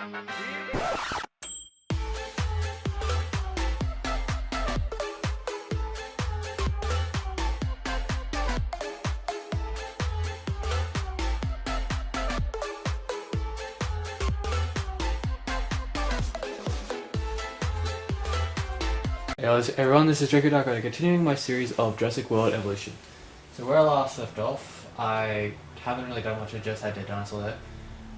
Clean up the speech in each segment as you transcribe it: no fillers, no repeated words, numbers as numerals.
Hey everyone, this is Draco, continuing my series of Jurassic World Evolution. So where I last left off, I haven't really done much of just had Dead Dinosaur there,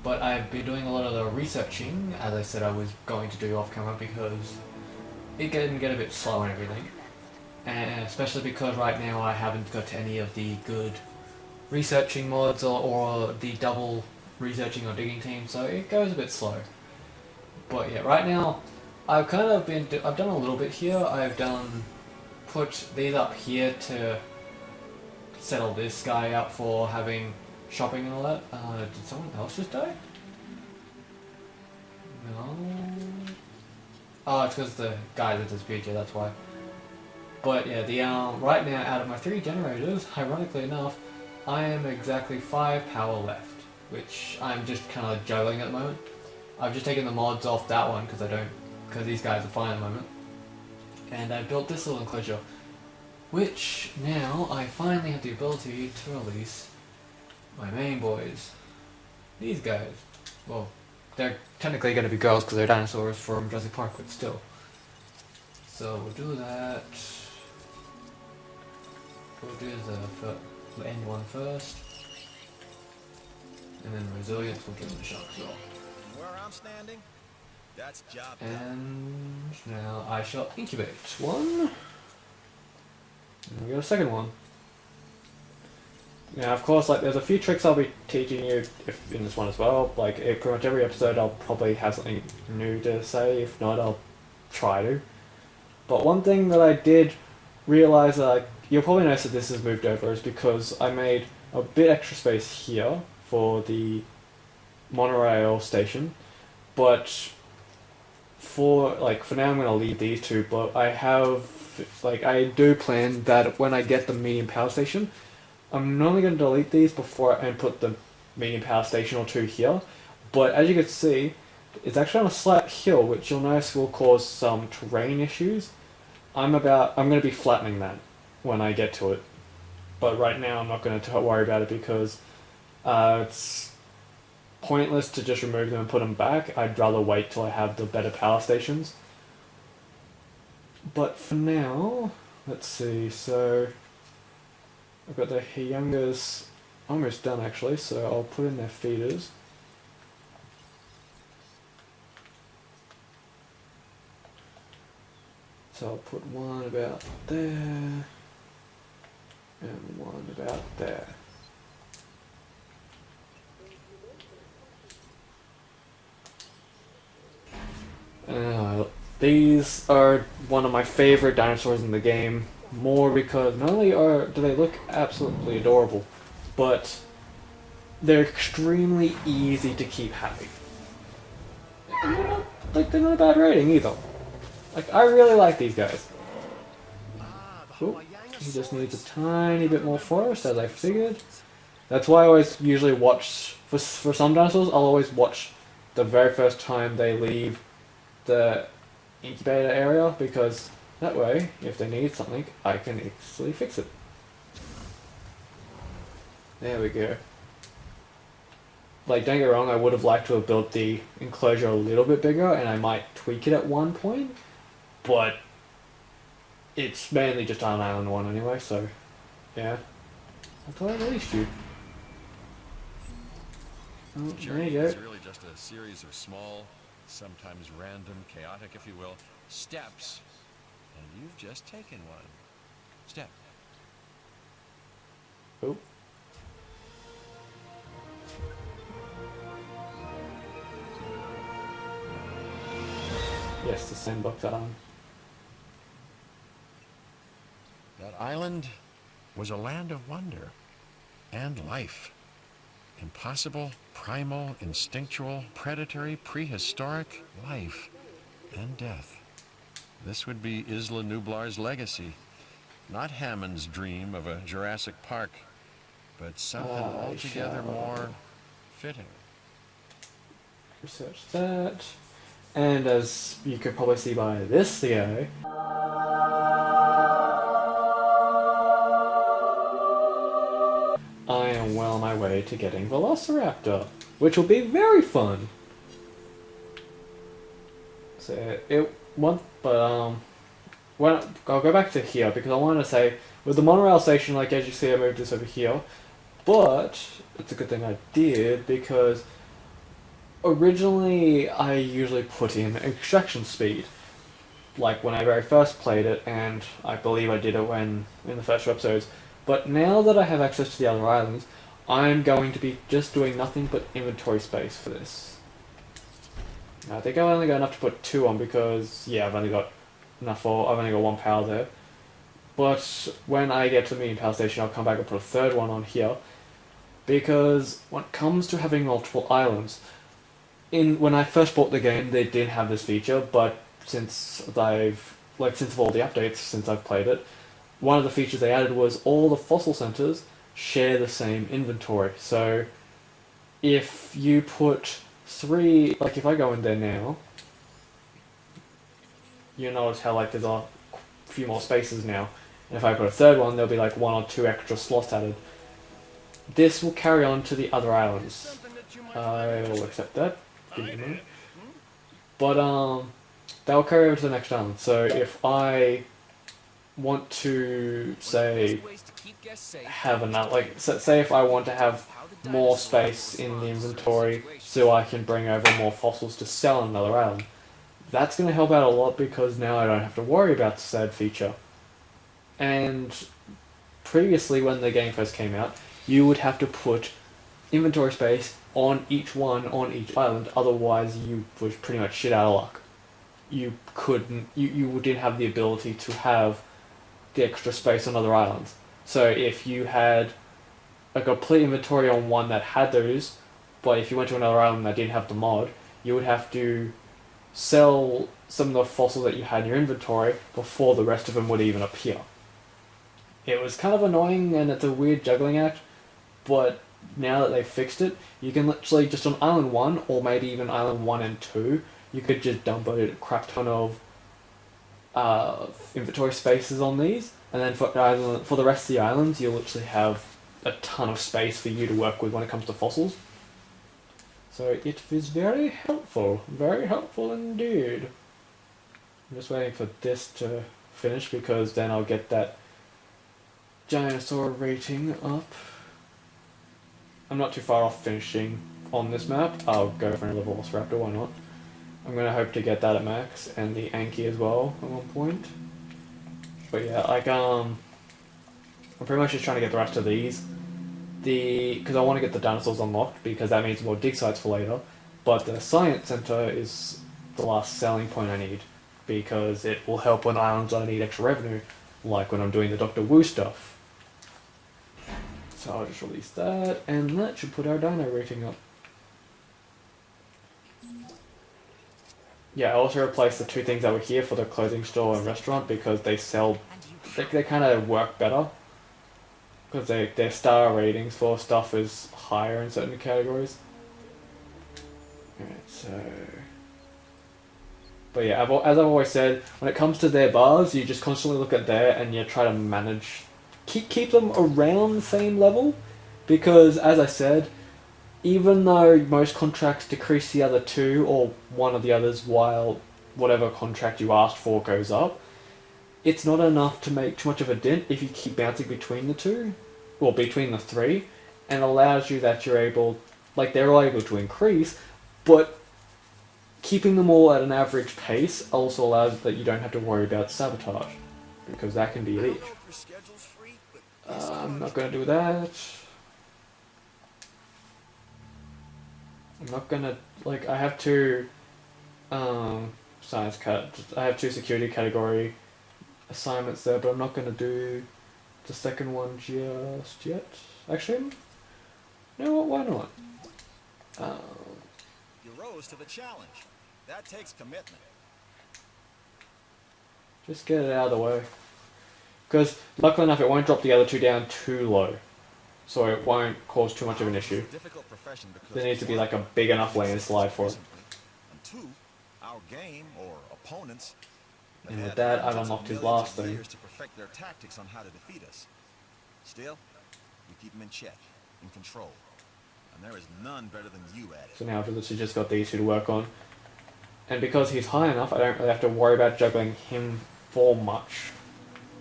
but I've been doing a lot of the researching, as I said I was going to do off camera because it can get a bit slow and everything. And especially because right now I haven't got to any of the good researching mods or the double researching or digging team, so it goes a bit slow. But yeah, right now I've done a little bit here. Put these up here to settle this guy up for having shopping and all that. Did someone else just die? No. Oh, it's because the guy that disappeared here, that's why. But yeah, right now out of my 3 generators, ironically enough, I am exactly 5 power left, which I'm just kind of juggling at the moment. I've just taken the mods off that one because these guys are fine at the moment. And I built this little enclosure, which now I finally have the ability to release my main boys. These guys. Well, they're technically going to be girls because they're dinosaurs from Jurassic Park, but still. So we'll do that. We'll do the end one first. And then resilience, we'll give them a shot as well. Where I'm standing? That's job done. And now I shall incubate one. And we got a second one. Now, of course, there's a few tricks I'll be teaching you in this one as well. Pretty much every episode I'll probably have something new to say. If not, I'll try to. But one thing that I did realize, you'll probably notice that this has moved over, is because I made a bit extra space here for the monorail station. But for now I'm going to leave these two, but I do plan that when I get the medium power station, I'm normally going to delete these and put the medium power station or 2 here. But as you can see, it's actually on a slight hill, which you'll notice will cause some terrain issues. I'm going to be flattening that when I get to it. But right now I'm not going to worry about it because it's pointless to just remove them and put them back. I'd rather wait till I have the better power stations. But for now, let's see, so I've got the Hyungas almost done actually, so I'll put in their feeders. So I'll put one about there and one about there. These are one of my favorite dinosaurs in the game, more because not only do they look absolutely adorable, but they're extremely easy to keep happy. And they're not a bad rating either. I really like these guys. Ooh, he just needs a tiny bit more forest, as I figured. That's why I always usually watch, for some dinosaurs, I'll always watch the very first time they leave the incubator area, because that way, if they need something, I can easily fix it. There we go. Don't get me wrong, I would have liked to have built the enclosure a little bit bigger, and I might tweak it at one point, but it's mainly just on Island 1 anyway, so yeah. I thought I released you. Oh, there you go. It's really just a series of small, sometimes random, chaotic, if you will, steps. And you've just taken one. Step. Oh. Yes, the sandbox island. That island was a land of wonder and life. Impossible, primal, instinctual, predatory, prehistoric life and death. This would be Isla Nublar's legacy. Not Hammond's dream of a Jurassic Park, but something altogether more fitting. research that. And as you could probably see by this video, I am well on my way to getting Velociraptor, which will be very fun. So well, I'll go back to here because I want to say with the monorail station, like as you see, I moved this over here, but it's a good thing I did because originally I usually put in extraction speed, like when I very first played it, and I believe I did it when in the first few episodes. But now that I have access to the other islands, I'm going to be just doing nothing but inventory space for this. Now, I think I've only got enough to put 2 on because, yeah, I've only got enough I've only got 1 power there. But when I get to the medium power station, I'll come back and put a 3rd one on here. Because when it comes to having multiple islands, when I first bought the game, they did have this feature, but since of all the updates since I've played it, one of the features they added was all the fossil centers share the same inventory. So if you put 3, like if I go in there now, you notice how like there's a few more spaces now. And if I put a 3rd one, there'll be like 1 or 2 extra slots added. This will carry on to the other islands. I'll accept that. Give me a minute. But that'll carry over to the next island. So if I want to say have another, like say if I want to have more space in the inventory so I can bring over more fossils to sell on another island, that's going to help out a lot because now I don't have to worry about the said feature. And previously when the game first came out, you would have to put inventory space on each island, otherwise you was pretty much shit out of luck. You didn't have the ability to have the extra space on other islands. So if you had a complete inventory on one that had those, but if you went to another island that didn't have the mod, you would have to sell some of the fossils that you had in your inventory before the rest of them would even appear. It was kind of annoying and it's a weird juggling act, but now that they've fixed it, you can literally just on Island 1, or maybe even Island 1 and 2, you could just dump a crap ton of inventory spaces on these, and then for the rest of the islands, you'll literally have a ton of space for you to work with when it comes to fossils. So it is very helpful indeed. I'm just waiting for this to finish because then I'll get that dinosaur rating up. I'm not too far off finishing on this map. I'll go for another Velociraptor, why not? I'm going to hope to get that at max, and the Anki as well at one point. But yeah, like, I'm pretty much just trying to get the rest of these. Because I want to get the dinosaurs unlocked, because that means more dig sites for later. But the Science Center is the last selling point I need, because it will help when islands I need extra revenue, like when I'm doing the Dr. Wu stuff. So I'll just release that, and that should put our dino rating up. Yeah, I also replaced the 2 things that were here for the clothing store and restaurant because they kind of work better. Because their star ratings for stuff is higher in certain categories. Alright, so... But yeah, as I've always said, when it comes to their bars, you just constantly look at there and you try to manage... Keep them around the same level. Because, as I said, even though most contracts decrease the other 2 or one of the others while whatever contract you asked for goes up, it's not enough to make too much of a dent if you keep bouncing between the 2, or between the 3, and allows you that you're able, like they're all able to increase, but keeping them all at an average pace also allows that you don't have to worry about sabotage, because that can be a leech. I'm not going to do that. I'm not gonna, like, I have 2 I have 2 security category assignments there, but I'm not gonna do the second one just yet. Actually, you know what, why not? You rose to the challenge. That takes commitment. Just get it out of the way. Because, luckily enough, it won't drop the other 2 down too low. So it won't cause too much of an issue. There needs to be like a big enough landslide for it. too. Our game, or opponents, have And with had that, I've hundreds of unlocked his millions last of thing. years to perfect their tactics on how to defeat us. Still, we keep them in check, in control. And there is none better than you at it. So now I've literally just got these two to work on. And because he's high enough, I don't really have to worry about juggling him for much.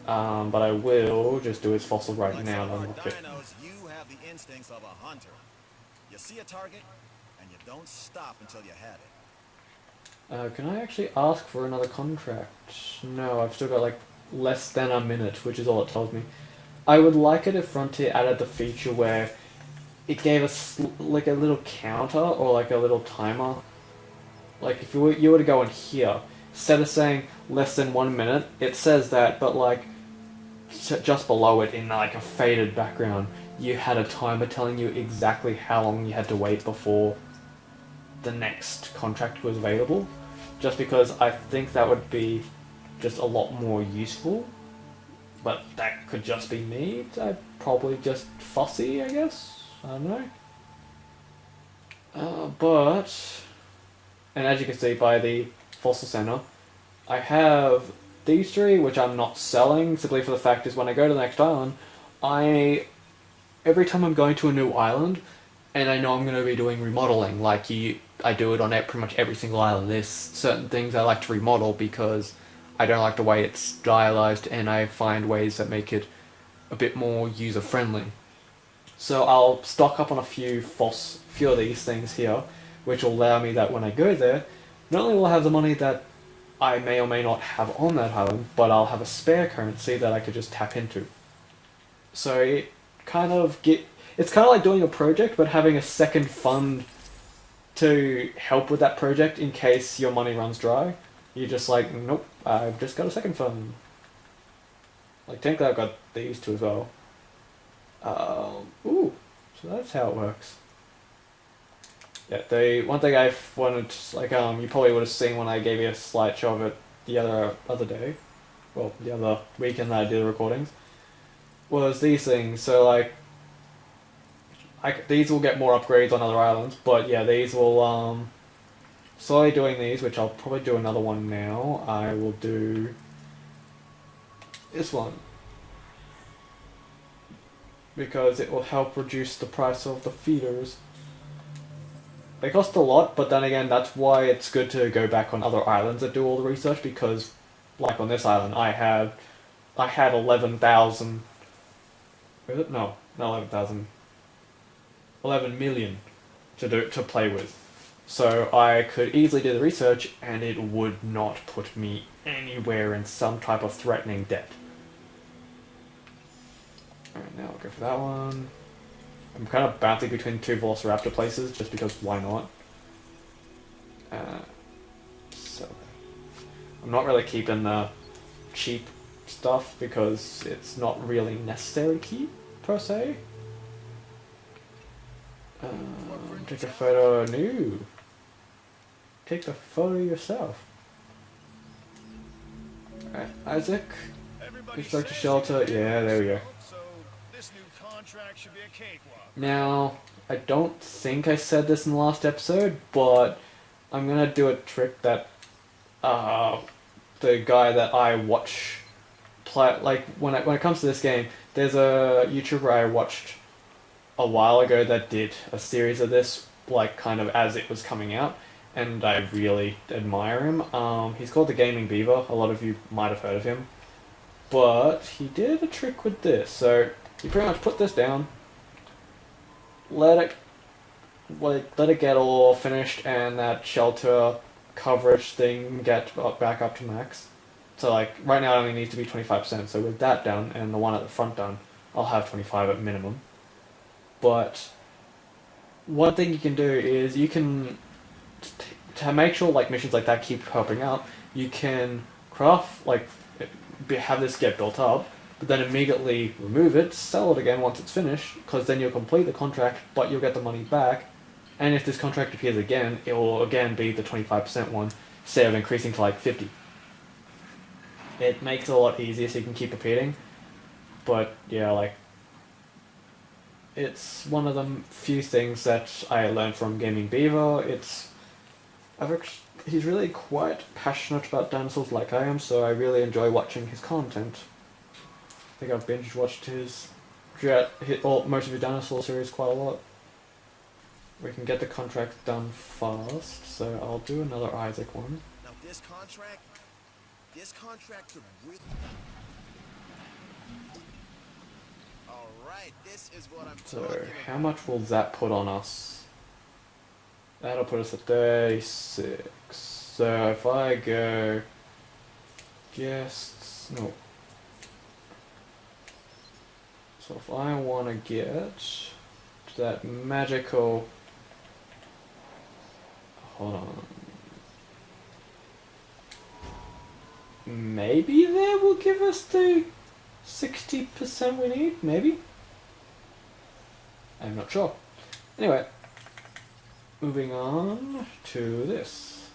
But I will just do his fossil right Like now some to of our unlock it. dinos, you have the instincts of a hunter. You see a target, and you don't stop until you have it. Can I actually ask for another contract? No, I've still got like less than a minute, which is all it tells me. I would like it if Frontier added the feature where it gave us like a little counter or like a little timer. Like if you were to go in here, instead of saying less than 1 minute, it says that, but like just below it in like a faded background, you had a timer telling you exactly how long you had to wait before the next contract was available. Just because I think that would be just a lot more useful. But that could just be me. I'm probably just fussy, I guess. I don't know. And as you can see by the fossil center, I have these three, which I'm not selling, simply for the fact is when I go to the next island, every time I'm going to a new island, and I know I'm going to be doing remodeling, I do it on pretty much every single island. There's certain things I like to remodel because I don't like the way it's stylized, and I find ways that make it a bit more user-friendly. So I'll stock up on a few of these things here, which will allow me that when I go there, not only will I have the money that I may or may not have on that island, but I'll have a spare currency that I could just tap into. So it's kind of like doing a project, but having a second fund to help with that project in case your money runs dry. You're just like, nope, I've just got a second fund. Like, technically I've got these two as well. Ooh, so that's how it works. Yeah, the one thing I wanted, you probably would have seen when I gave you a slideshow of it the other day, well, the other weekend that I did the recordings, was these things. So, these will get more upgrades on other islands, but yeah, these will, slowly doing these, which I'll probably do another one now. I will do this one, because it will help reduce the price of the feeders. They cost a lot, but then again, that's why it's good to go back on other islands that do all the research, because, like on this island, I had 11,000... Is it? No, not 11,000. 11 million to play with. So I could easily do the research, and it would not put me anywhere in some type of threatening debt. Alright, now I'll go for that one. I'm kind of bouncing between two Velociraptor places, just because why not? So I'm not really keeping the cheap stuff, because it's not really necessary to keep, per se. Take a photo new. Take the photo yourself. Alright, Isaac. Construct a shelter. Yeah, there we go. So this new contract should be a cakewalk. Now, I don't think I said this in the last episode, but I'm gonna do a trick that the guy that I watch play, like when it comes to this game, there's a YouTuber I watched a while ago that did a series of this, like kind of as it was coming out, and I really admire him. He's called the Gaming Beaver. A lot of you might have heard of him, but he did a trick with this. So you pretty much put this down, let it get all finished, and that shelter coverage thing get back up to max. So like right now it only needs to be 25%. So with that done and the one at the front done, I'll have 25 at minimum. But one thing you can do is you can, to make sure like missions like that keep helping out, you can craft, have this get built up, but then immediately remove it, sell it again once it's finished, because then you'll complete the contract, but you'll get the money back. And if this contract appears again, it will again be the 25% one, instead of increasing to like 50. It makes it a lot easier so you can keep repeating. But yeah, it's one of the few things that I learned from Gaming Beaver. It's he's really quite passionate about dinosaurs like I am, so I really enjoy watching his content. I think I've binge watched most of his dinosaur series quite a lot. We can get the contract done fast, so I'll do another Isaac one. Now this contract could really... Alright, this is what I'm So, talking how about. much will that put on us? That'll put us at 36. So, if I go... guests... no. So, if I want to get to that magical... hold on. Maybe that will give us the 60% we need? Maybe? I'm not sure. Anyway, moving on to this.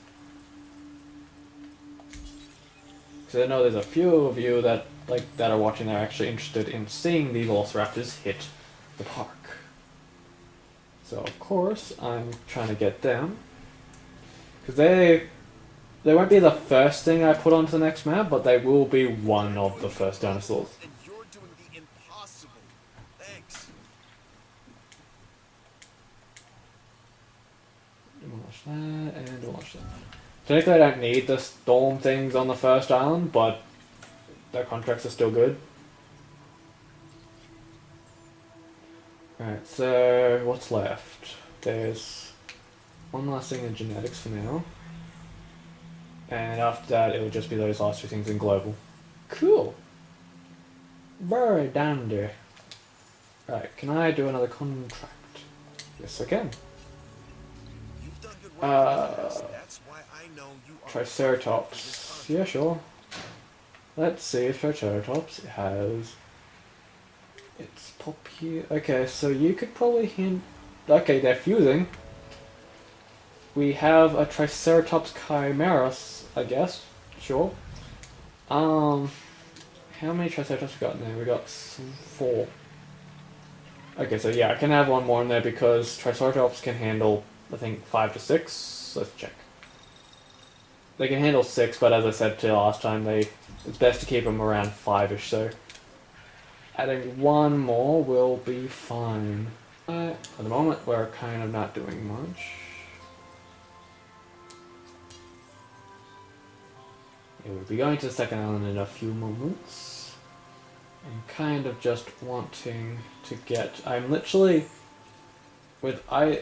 Because I know there's a few of you that are watching that are actually interested in seeing the Velociraptors hit the park. So of course I'm trying to get them. Because they won't be the first thing I put onto the next map, but they will be one of the first dinosaurs. And you're doing the impossible. Thanks. Demolish that and demolish that. Technically I don't need the storm things on the first island, but their contracts are still good. Alright, so what's left? There's one last thing in genetics for now. And after that it will just be those last two things in global. Cool! Very dandy. Right, can I do another contract? Yes I can. You've done good work. That's why I know you are Triceratops. Yeah, sure. Let's see if Triceratops has... it's pop here. Okay, so you could probably hint... okay, they're fusing. We have a Triceratops Chimeras, I guess. Sure. How many Triceratops we got in there? We got 4. Okay, so yeah, I can have one more in there because Triceratops can handle, I think, 5 to 6. Let's check. They can handle 6, but as I said to you last time, it's best to keep them around 5-ish, so adding one more will be fine. At the moment, we're kind of not doing much. Yeah, we'll be going to the second island in a few moments. I'm kind of just wanting to get... I'm literally... I've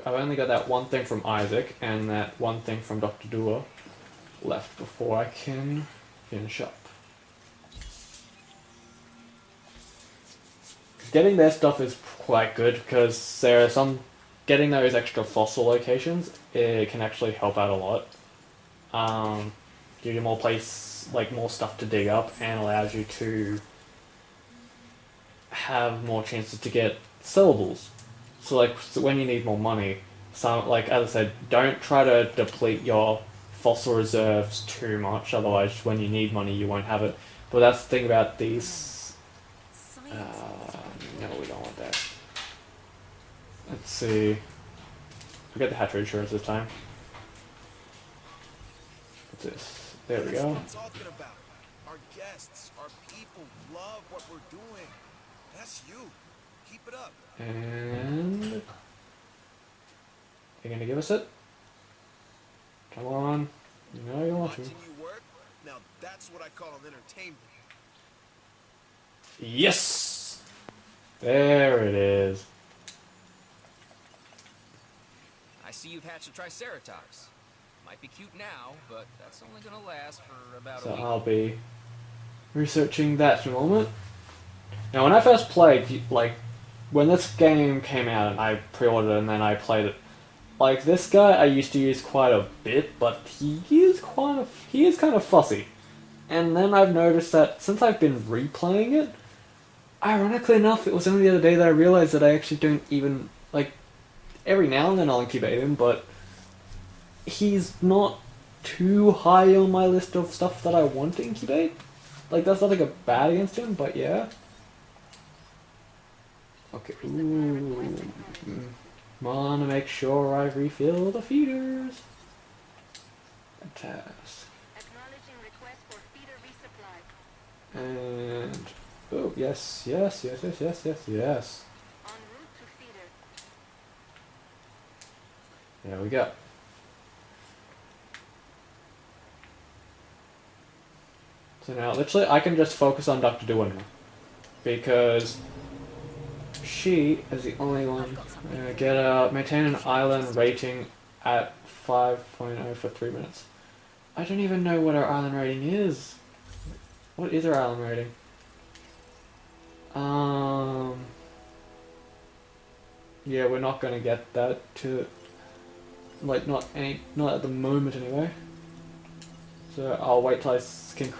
only got that one thing from Isaac and that one thing from Dr. Dua left before I can finish up. Getting their stuff is quite good because there are some... getting those extra fossil locations, it can actually help out a lot. Give you more more stuff to dig up and allows you to have more chances to get sellables. So when you need more money, as I said, don't try to deplete your fossil reserves too much, otherwise when you need money you won't have it. But that's the thing about these... no, we don't want that. Let's see. Forget the hatchery insurance this time. What's this? There we go. That's what I'm talking about. Our guests, our people love what we're doing. That's you. Keep it up. And... you're gonna give us it? Come on. You know you want to. Watching you work, now that's what I call an entertainment. Yes! There it is. I see you've hatched a Triceratops. Might be cute now, but that's only gonna last for about a So week. I'll be researching that in a moment. Now when I first played, when this game came out and I pre-ordered it and then I played it, this guy I used to use quite a bit, but he is kind of fussy. And then I've noticed that since I've been replaying it, ironically enough, it was only the other day that I realized that I actually don't even, every now and then I'll incubate him, but he's not too high on my list of stuff that I want to incubate. That's nothing bad against him, but yeah. Okay, ooh. Wanna make sure I refill the feeders. Task. Acknowledging request for feeder resupply. And oh yes, yes, yes, yes, yes, yes, yes. En route to feeder. There we go. So now, literally, I can just focus on Dr. Dewar now. Because she is the only one. Maintain an island rating at 5.0 for 3 minutes. I don't even know what our island rating is. What is our island rating? Yeah, we're not gonna get that to, like, not at the moment anyway. So I'll wait till I can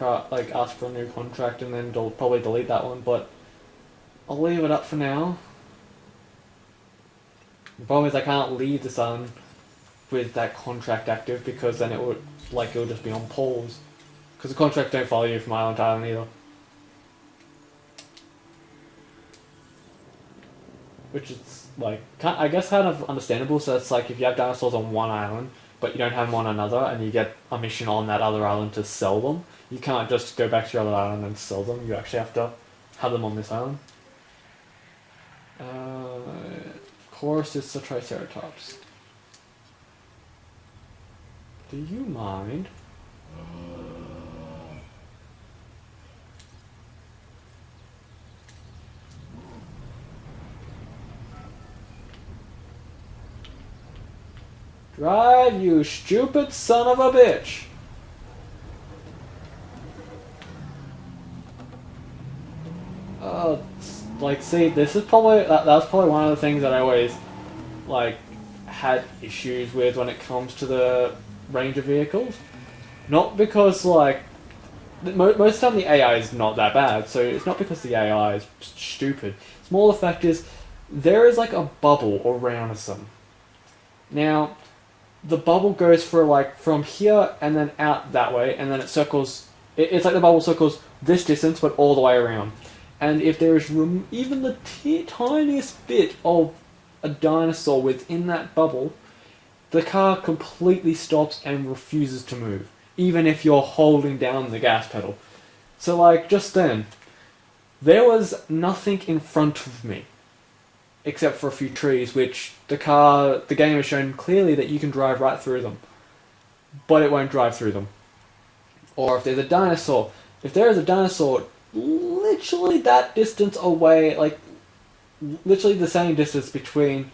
ask for a new contract and then probably delete that one, but I'll leave it up for now. The problem is I can't leave this on with that contract active because then it would just be on pause. Because the contract don't follow you from island to island either. Which is I guess kind of understandable. So it's like if you have dinosaurs on one island but you don't have them on another and you get a mission on that other island to sell them, you can't just go back to your other island and sell them. You actually have to have them on this island. Of course, it's the Triceratops. Do you mind? Drive, you stupid son of a bitch! See, this is probably that's probably one of the things that I always had issues with when it comes to the range of vehicles. Not because most of the time the AI is not that bad, so it's not because the AI is stupid. It's more the fact is there is a bubble around them. Now, the bubble goes for from here and then out that way, and then it circles. It's like the bubble circles this distance, but all the way around. And if there is even the tiniest bit of a dinosaur within that bubble, the car completely stops and refuses to move, even if you're holding down the gas pedal. So just then, there was nothing in front of me, except for a few trees, which the game has shown clearly that you can drive right through them, but it won't drive through them. Or if there is a dinosaur literally that distance away, literally the same distance between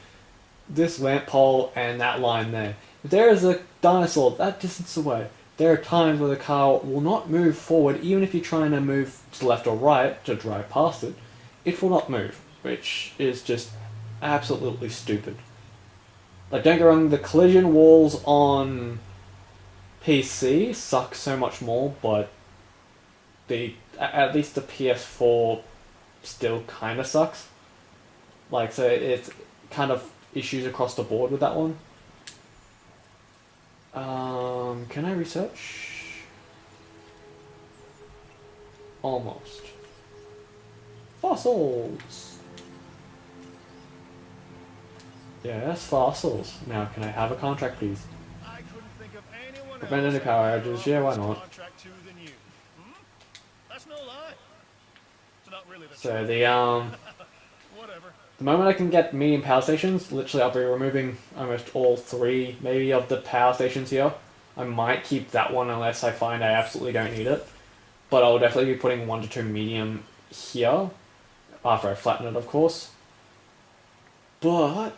this lamp pole and that line there. If there is a dinosaur that distance away, there are times where the car will not move forward, even if you're trying to move to the left or right to drive past it. It will not move, which is just absolutely stupid. Don't get me wrong, the collision walls on PC suck so much more, but at least the PS4 still kind of sucks. So it's kind of issues across the board with that one. Can I research? Almost. Fossils! Yes, fossils. Now, can I have a contract, please? I couldn't think of anyone Preventing the else power I'd outages, yeah, why not? contract to than you. That's no lie. It's not really the So truth. the moment I can get medium power stations, literally I'll be removing almost all 3 maybe of the power stations here. I might keep that one unless I find I absolutely don't need it. But I'll definitely be putting 1 to 2 medium here, after I flatten it of course. But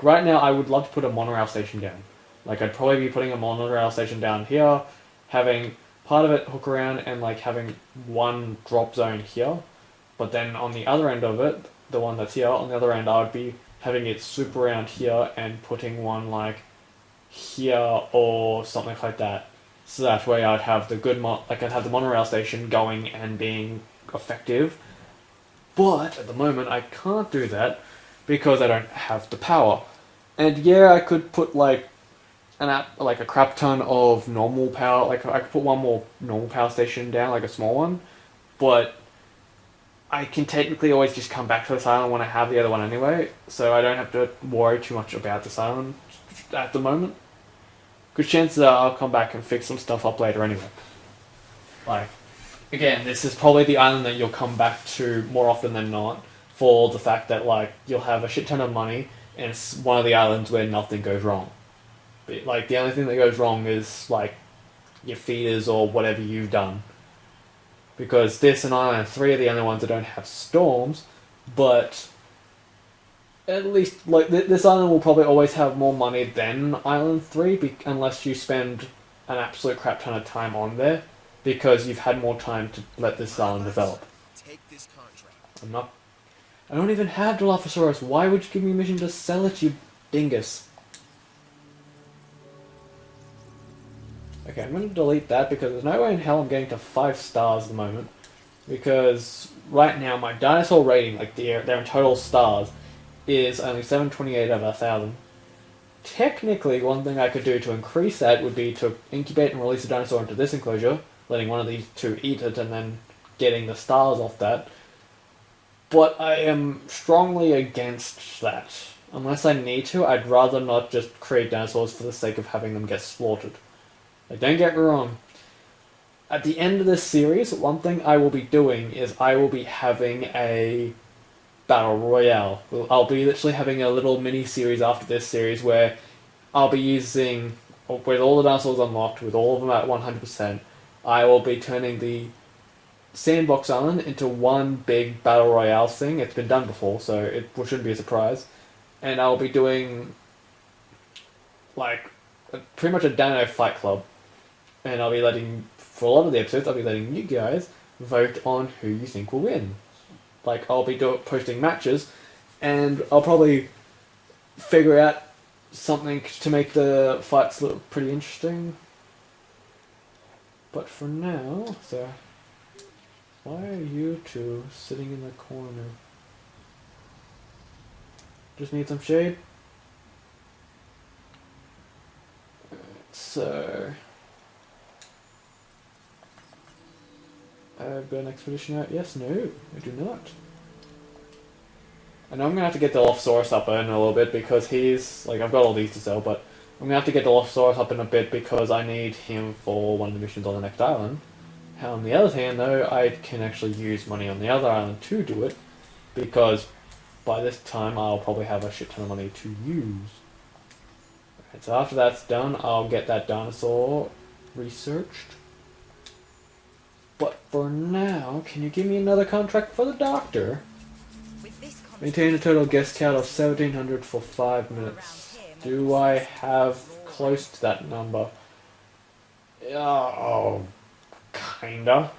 right now I would love to put a monorail station down. I'd probably be putting a monorail station down here, having part of it hook around and having 1 drop zone here. But then on the other end of it, the one that's here, on the other end I would be having it swoop around here and putting one here or something like that. So that way I'd have the I'd have the monorail station going and being effective. But at the moment I can't do that because I don't have the power. And yeah, I could put a crap ton of normal power. I could put 1 more normal power station down, a small one. But I can technically always just come back to this island when I have the other one anyway, so I don't have to worry too much about this island at the moment. Because chances are I'll come back and fix some stuff up later anyway. Like, again, this is probably the island that you'll come back to more often than not, for the fact that, like, you'll have a shit ton of money, and it's one of the islands where nothing goes wrong. But, like, the only thing that goes wrong is, like, your feeders or whatever you've done. Because this and Island 3 are the only ones that don't have storms, but at least, like, this island will probably always have more money than Island 3, unless you spend an absolute crap ton of time on there, because you've had more time to let this island develop. Take this contract. I don't even have Dilophosaurus. Why would you give me a mission to sell it, you dingus? Okay, I'm going to delete that because there's no way in hell I'm getting to 5 stars at the moment. Because right now my dinosaur rating, like their in total stars, is only 728 out of 1,000. Technically, one thing I could do to increase that would be to incubate and release a dinosaur into this enclosure, letting one of these two eat it, and then getting the stars off that. But I am strongly against that. Unless I need to, I'd rather not just create dinosaurs for the sake of having them get slaughtered. Like, don't get me wrong. At the end of this series, one thing I will be doing is I will be having a Battle Royale. I'll be literally having a little mini-series after this series where I'll be using, with all the dinosaurs unlocked, with all of them at 100%, I will be turning the Sandbox Island into one big Battle Royale thing. It's been done before, so it shouldn't be a surprise. And I'll be doing, like, pretty much a Dino Fight Club. And I'll be letting, for a lot of the episodes, I'll be letting you guys vote on who you think will win. Like, I'll be posting matches, and I'll probably figure out something to make the fights look pretty interesting. But for now, so, why are you two sitting in the corner? Just need some shade? So, I've got an expedition out. Yes, no, I do not. I know I'm going to have to get the Dilophosaurus up in a little bit because he's, like, I've got all these to sell, but I'm going to have to get the Dilophosaurus up in a bit because I need him for one of the missions on the next island. On the other hand, though, I can actually use money on the other island to do it because by this time I'll probably have a shit ton of money to use. Okay, so after that's done, I'll get that dinosaur researched. But for now, can you give me another contract for the doctor? Maintain a total guest count of 1,700 for 5 minutes. Do I have close to that number? Oh, kinda.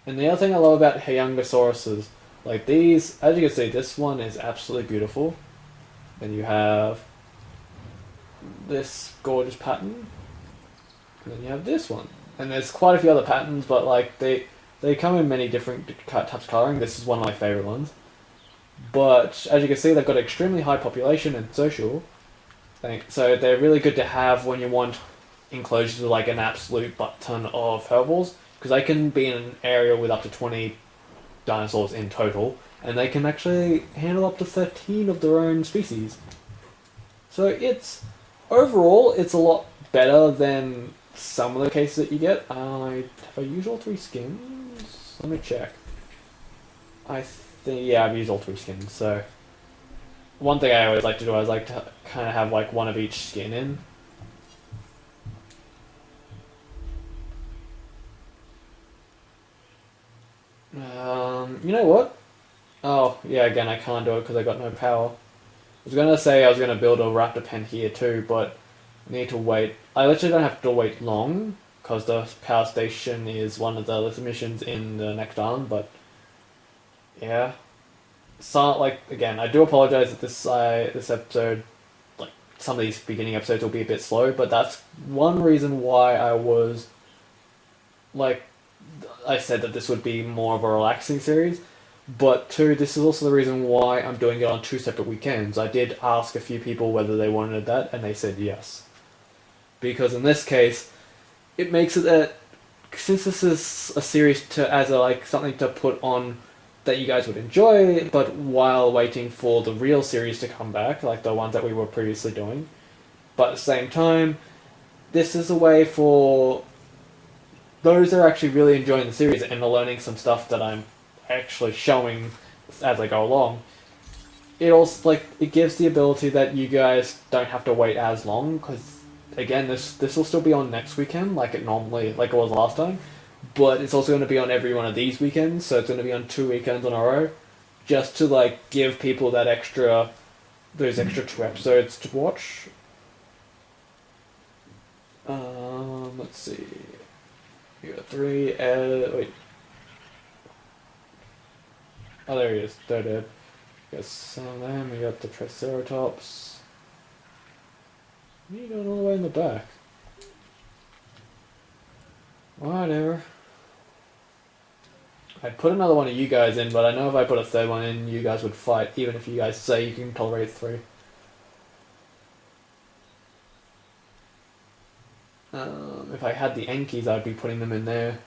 And the other thing I love about Hyangosauruses, like these, as you can see, this one is absolutely beautiful. Then you have this gorgeous pattern. And then you have this one. And there's quite a few other patterns, but like they come in many different types of colouring. This is one of my favourite ones. But as you can see, they've got extremely high population and social. So they're really good to have when you want enclosures with like an absolute butt ton of herbivores. Because they can be in an area with up to 20 dinosaurs in total. And they can actually handle up to 13 of their own species. So it's, overall, it's a lot better than some of the cases that you get. Have I used all 3 skins? Let me check. I think, yeah, I've used all 3 skins, so one thing I always like to do, I like to kind of have like one of each skin in. You know what? Oh, yeah, again, I can't do it because I got no power. I was going to say I was going to build a raptor pen here too, but I need to wait. I literally don't have to wait long, because the power station is one of the missions in the next island, but yeah. So, like, again, I do apologize that this episode, like, some of these beginning episodes will be a bit slow, but that's one reason why I was, like, I said that this would be more of a relaxing series, but two, this is also the reason why I'm doing it on 2 separate weekends. I did ask a few people whether they wanted that, and they said yes. Because in this case, it makes it that, since this is a series as a like something to put on that you guys would enjoy, but while waiting for the real series to come back, like the ones that we were previously doing. But at the same time, this is a way for those that are actually really enjoying the series and are learning some stuff that I'm actually showing as I go along. It also it gives the ability that you guys don't have to wait as long, because again, this will still be on next weekend like it was last time, but it's also going to be on every one of these weekends, so it's going to be on 2 weekends in a row, just to give people those extra 2 episodes to watch. Let's see. You got 3. Wait. Oh, there he is. They're dead. Got some of them. We got the Triceratops. What are you doing all the way in the back? Whatever. I'd put another one of you guys in, but I know if I put a third one in, you guys would fight, even if you guys say you can tolerate 3. If I had the Enkies, I'd be putting them in there.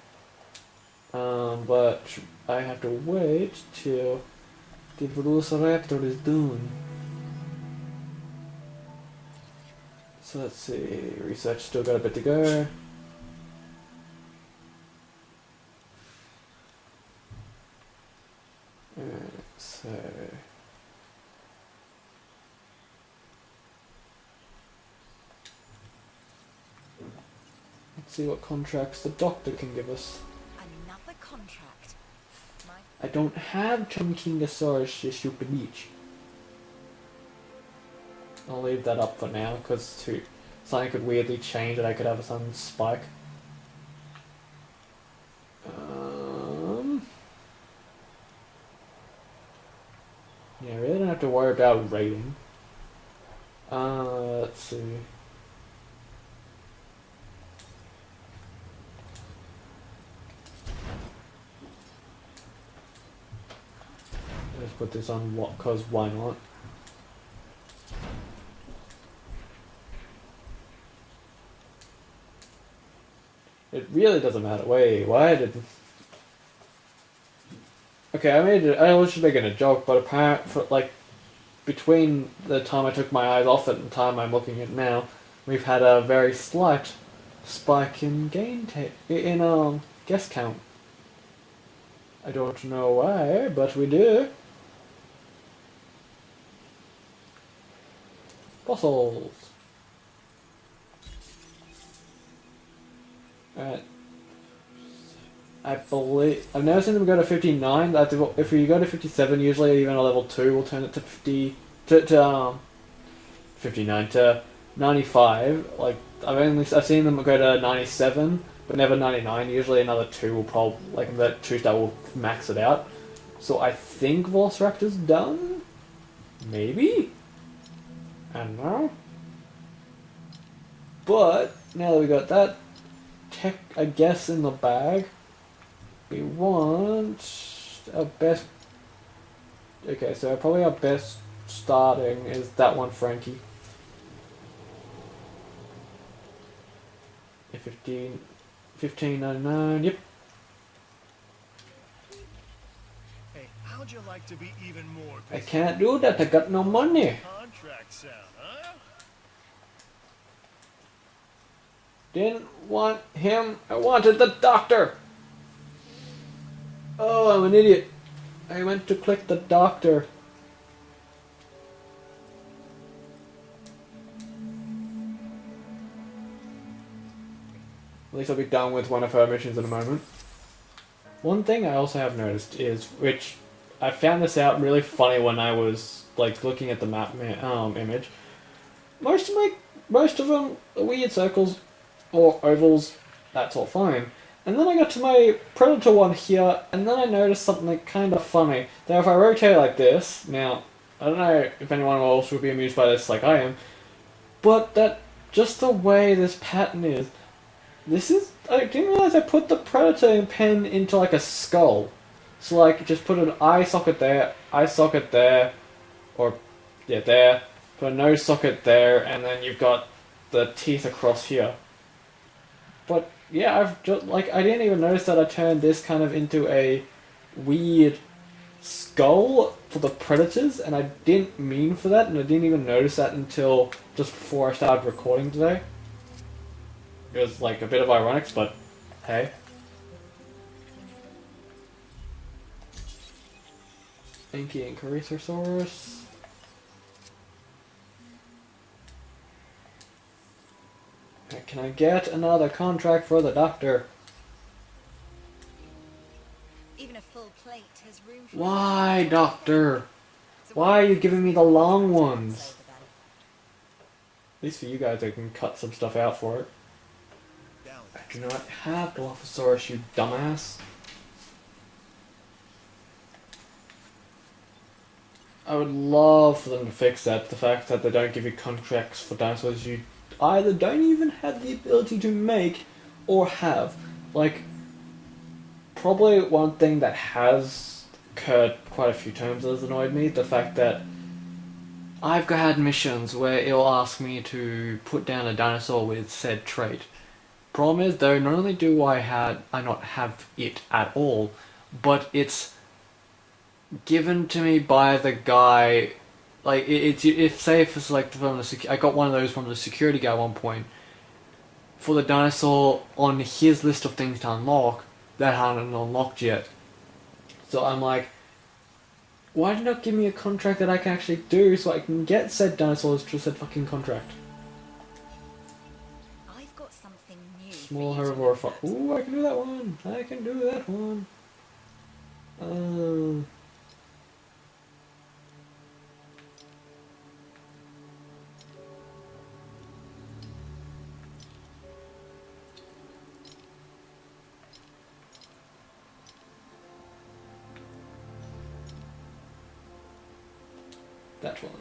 But I have to wait till the Velociraptor is done. So let's see, research still got a bit to go. So let's see what contracts the doctor can give us. Another contract. I don't have Chunkingosaurus Super Beach. I'll leave that up for now, because something could weirdly change and I could have some spike. Yeah, I really don't have to worry about rating. Let's see. Let's put this on cause why not? It really doesn't matter. Wait, why did... Okay, I was just making a joke, but apparently, between the time I took my eyes off it and the time I'm looking at now, we've had a very slight spike in guest count. I don't know why, but we do. Fossils. Alright. I've never seen them go to 59. If you go to 57, usually even a level 2 will turn it to 59 to 95. I've seen them go to 97, but never 99. Usually another 2 will probably that 2-star will max it out. So I think Velociraptor's done. Maybe. I don't know. But now that we got that tech, I guess, in the bag. We want our best... Okay, so probably our best starting is that one, Frankie. 15.99, yep. Hey, how'd you like to be even more? I can't do that, I got no money. Contract sound, huh? Didn't want him, I wanted the doctor. Oh, I'm an idiot. I went to click the doctor. At least I'll be done with one of her missions in a moment. One thing I also have noticed is, which I found this out really funny when I was looking at the map image. Most of them are weird circles or ovals. That's all fine. And then I got to my Predator one here, and then I noticed something kind of funny. That if I rotate like this, now, I don't know if anyone else would be amused by this like I am, but that, just the way this pattern is, I didn't realize I put the Predator pen into a skull. So just put an eye socket there, or, yeah, there, put a nose socket there, and then you've got the teeth across here. But yeah, I've just, like, I didn't even notice that I turned this kind of into a weird skull for the predators, and I didn't mean for that, and I didn't even notice that until just before I started recording today. It was like a bit of ironic, but hey. Inky and Carisaurus. Can I get another contract for the doctor? Even a full plate has room for... Why, doctor? Why are you giving me the long ones? At least for you guys, I can cut some stuff out for it. I do not have Dilophosaurus, you dumbass. I would love for them to fix that. The fact that they don't give you contracts for dinosaurs you either don't even have the ability to make or have. Like, probably one thing that has occurred quite a few times that has annoyed me, the fact that I've had missions where it'll ask me to put down a dinosaur with said trait. Problem is, though, not only do I not have it at all, but it's given to me by the guy. Like, if say if it's like from the I got one of those from the security guy at one point for the dinosaur on his list of things to unlock that hadn't unlocked yet. So I'm like, why did not give me a contract that I can actually do so I can get said dinosaurs to said fucking contract? I've got something new. Small herbivore fox. Ooh, I can do that one. I can do that one. That one.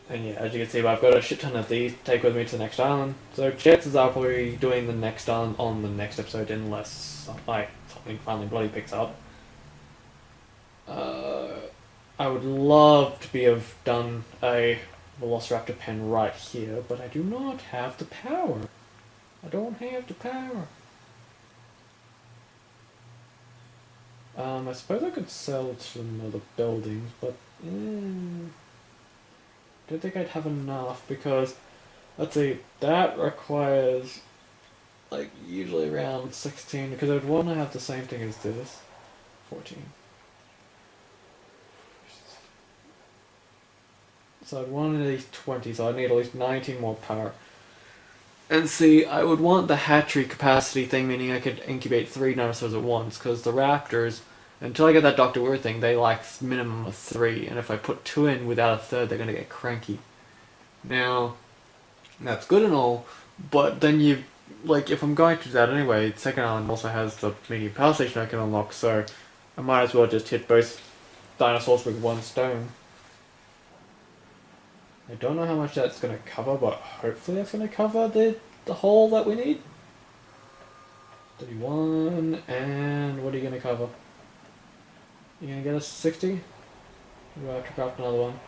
And yeah, as you can see, I've got a shit ton of these to take with me to the next island. So chances are I'll probably be doing the next island on the next episode unless something finally bloody picks up. I would love to have done a Velociraptor pen right here, but I do not have the power. I don't have the power. I suppose I could sell some other buildings, but don't think I'd have enough because, let's see, that requires like usually around 16 because I'd want to have the same thing as this. 14. So I'd want at least 20, so I'd need at least 19 more power. And see, I would want the hatchery capacity thing, meaning I could incubate 3 dinosaurs at once, because the raptors, until I get that Dr. Weir thing, they like minimum of 3, and if I put 2 in without a third, they're going to get cranky. Now, that's good and all, but then you, like, if I'm going to do that anyway, second island also has the medium power station I can unlock, so I might as well just hit both dinosaurs with one stone. I don't know how much that's going to cover, but hopefully that's going to cover the hole that we need. 31, and what are you going to cover? You going to get us 60? Or do I have to craft another one?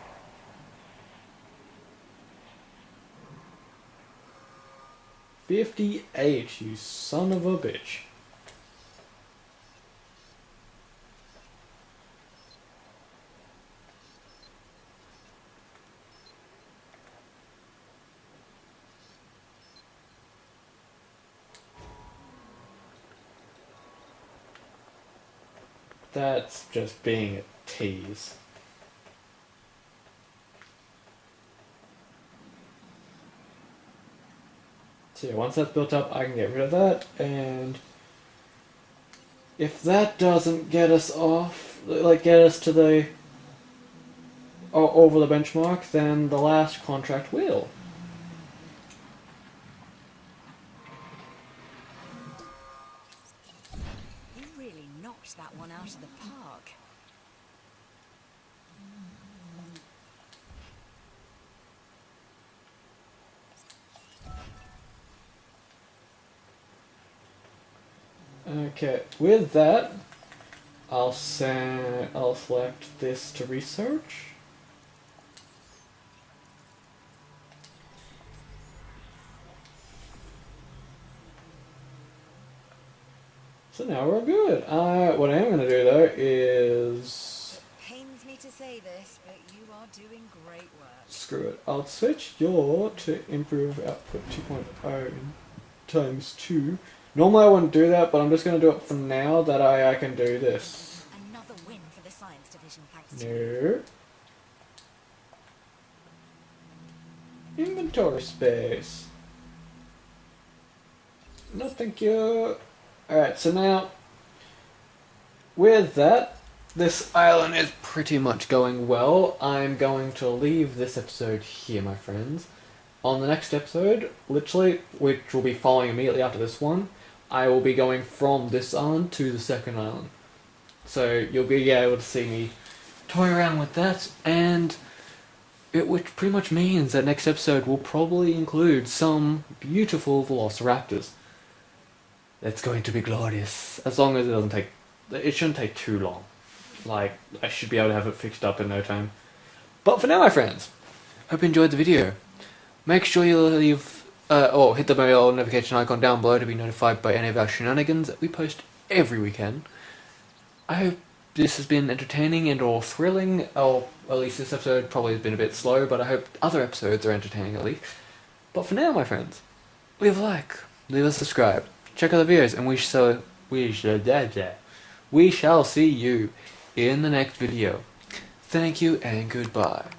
$58, you son of a bitch. That's just being a tease. So yeah, once that's built up, I can get rid of that, and if that doesn't get us off, like get us to the over the benchmark, then the last contract will. You really knocked that one out of the park. Okay, with that, I'll select this to research. So now we're good. What I am going to do though is... It pains me to say this, but you are doing great work. Screw it. I'll switch your to improve output 2.0 times 2. Normally I wouldn't do that, but I'm just going to do it for now that I can do this. Another win for the science division, thanks to you. No. Inventory space. No, thank you. Alright, so now, with that, this island is pretty much going well. I'm going to leave this episode here, my friends. On the next episode, literally, which will be following immediately after this one, I will be going from this island to the second island. So you'll be able to see me toy around with that, and which pretty much means that next episode will probably include some beautiful velociraptors. It's going to be glorious, as long as it shouldn't take too long. Like, I should be able to have it fixed up in no time. But for now, my friends, hope you enjoyed the video. Make sure you leave, or hit the bell notification icon down below to be notified by any of our shenanigans that we post every weekend. I hope this has been entertaining and or thrilling, or at least this episode probably has been a bit slow, but I hope other episodes are entertaining at least. But for now, my friends, leave a like, leave a subscribe, check out the videos, and we shall see you in the next video. Thank you and goodbye.